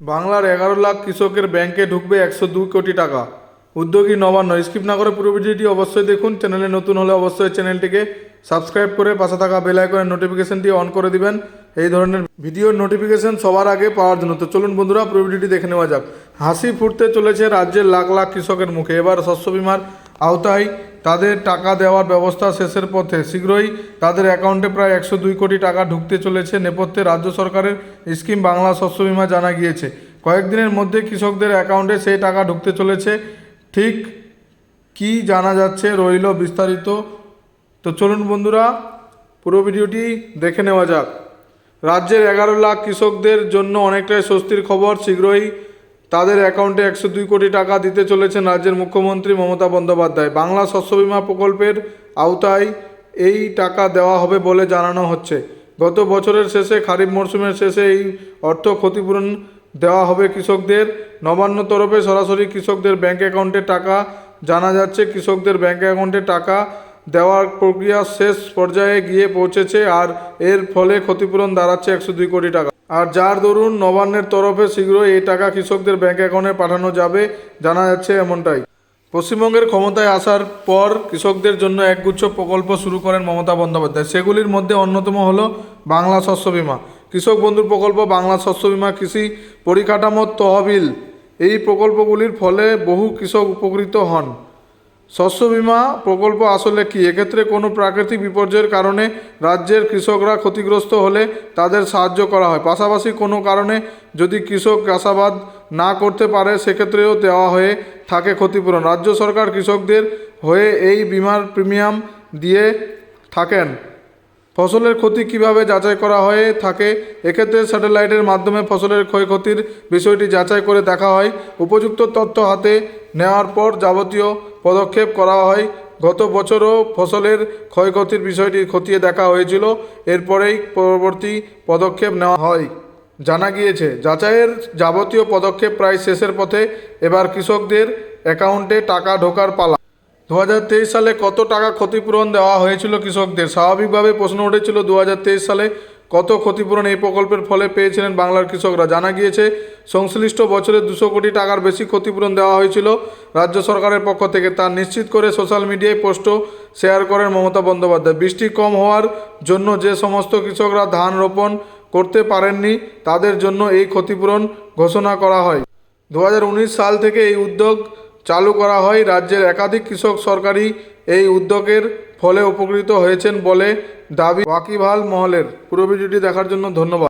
বাংলার 11 লাখ কৃষকের ব্যাংকে ঢুকবে 102 কোটি টাকা। উদ্যোগী নবান্ন। স্কিপ না করে পুরো ভিডিওটি অবশ্যই দেখুন। চ্যানেলে নতুন হলে অবশ্যই চ্যানেলটিকে সাবস্ক্রাইব করে পাশে থাকা বেল আইকনের নোটিফিকেশনটি অন করে দিবেন এই ধরনের ভিডিওর নোটিফিকেশন সবার আগে পাওয়ার জন্য। তো চলুন বন্ধুরা পুরো ভিডিওটি দেখে নেওয়া যাক। হাসি ফুটতে চলেছে রাজ্যের লাখ লাখ কৃষকের মুখে। এবার শস্য বিমার আওতায় তাদের টাকা দেওয়ার ব্যবস্থা শেষের পথে। শীঘ্রই তাদের অ্যাকাউন্টে প্রায় 102 কোটি টাকা ঢুকতে চলেছে নেপথ্যে রাজ্য সরকারের স্কিম বাংলা শস্য বিমা জানা গিয়েছে। কয়েকদিনের মধ্যে কৃষকদের অ্যাকাউন্টে সেই টাকা ঢুকতে চলেছে। ঠিক কি জানা যাচ্ছে রইল বিস্তারিত। তো চলুন বন্ধুরা পুরো ভিডিওটি দেখে নেওয়া যাক। রাজ্যের 11 লাখ কৃষকদের জন্য অনেকটাই স্বস্তির খবর। শীঘ্রই তাদের অ্যাকাউন্টে 102 কোটি টাকা দিতে চলেছেন রাজ্যের মুখ্যমন্ত্রী মমতা বন্দ্যোপাধ্যায়। বাংলা শস্য বিমা প্রকল্পের আওতায় এই টাকা দেওয়া হবে বলে জানানো হচ্ছে। গত বছরের শেষে খারিফ মরশুমের শেষে এই অর্থ ক্ষতিপূরণ দেওয়া হবে কৃষকদের। নবান্ন তরফে সরাসরি কৃষকদের ব্যাংক অ্যাকাউন্টে টাকা জানা যাচ্ছে। কৃষকদের ব্যাংক অ্যাকাউন্টে টাকা দেওয়ার প্রক্রিয়া শেষ পর্যায়ে গিয়ে পৌঁছেছে আর এর ফলে ক্ষতিপূরণ দাঁড়াচ্ছে 102 কোটি টাকা। আর যার দরুন নবান্নের তরফে শীঘ্রই এই টাকা কৃষকদের ব্যাংক অ্যাকাউন্টে পাঠানো যাবে জানা যাচ্ছে এমনটাই। পশ্চিমবঙ্গের ক্ষমতায় আসার পর কৃষকদের জন্য একগুচ্ছ প্রকল্প শুরু করেন মমতা বন্দ্যোপাধ্যায়। সেগুলির মধ্যে অন্যতম হলো বাংলা শস্য বিমা, কৃষক বন্ধুর প্রকল্প, বাংলা শস্য বিমা, কৃষি পরিকাঠামোর তহবিল। এই প্রকল্পগুলির ফলে বহু কৃষক উপকৃত হন। শস্য বিমা প্রকল্প আসলে কি? এক্ষেত্রে কোনো প্রাকৃতিক বিপর্যয়ের কারণে রাজ্যের কৃষকরা ক্ষতিগ্রস্ত হলে তাদের সাহায্য করা হয়। পাশাপাশি কোনো কারণে যদি কৃষক চাষাবাদ না করতে পারে সেক্ষেত্রেও দেওয়া হয়ে থাকে ক্ষতিপূরণ। রাজ্য সরকার কৃষকদের হয়ে এই বিমার প্রিমিয়াম দিয়ে থাকেন। ফসলের ক্ষতি কিভাবে যাচাই করা হয়ে থাকে? এক্ষেত্রে স্যাটেলাইটের মাধ্যমে ফসলের ক্ষয়ক্ষতির বিষয়টি যাচাই করে দেখা হয়। উপযুক্ত তথ্য হাতে নেওয়ার পর যাবতীয় পদক্ষেপ করা হয়। গত বছরও ফসলের ক্ষয়ক্ষতির বিষয়টি খতিয়ে দেখা হয়েছিল। এরপরেই পরবর্তী পদক্ষেপ নেওয়া হয় জানা গিয়েছে। যাচাইয়ের যাবতীয় পদক্ষেপ প্রায় শেষের পথে। এবার কৃষকদের অ্যাকাউন্টে টাকা ঢোকার পালা। 2023 সালে কত টাকা ক্ষতিপূরণ দেওয়া হয়েছিল কৃষকদের? স্বাভাবিকভাবে প্রশ্ন উঠেছিল 2023 সালে কত ক্ষতিপূরণ এই প্রকল্পের ফলে পেয়েছিলেন বাংলার কৃষকরা। জানা গিয়েছে সংশ্লিষ্ট বছরে 200 কোটি টাকার বেশি ক্ষতিপূরণ দেওয়া হয়েছিল রাজ্য সরকারের পক্ষ থেকে। তা নিশ্চিত করে সোশ্যাল মিডিয়ায় পোস্টও শেয়ার করেন মমতা বন্দ্যোপাধ্যায়। বৃষ্টি কম হওয়ার জন্য যে সমস্ত কৃষকরা ধান রোপণ করতে পারেননি তাদের জন্য এই ক্ষতিপূরণ ঘোষণা করা হয়। 2019 সাল থেকে এই উদ্যোগ চালু করা হয়। রাজ্যের একাধিক কৃষক সরকারি এই উদ্যোগের ফলে উপকৃত হয়েছেন বলে দাবি ওয়াকিবহাল মহলের। পুরো ভিডিওটি দেখার জন্য ধন্যবাদ।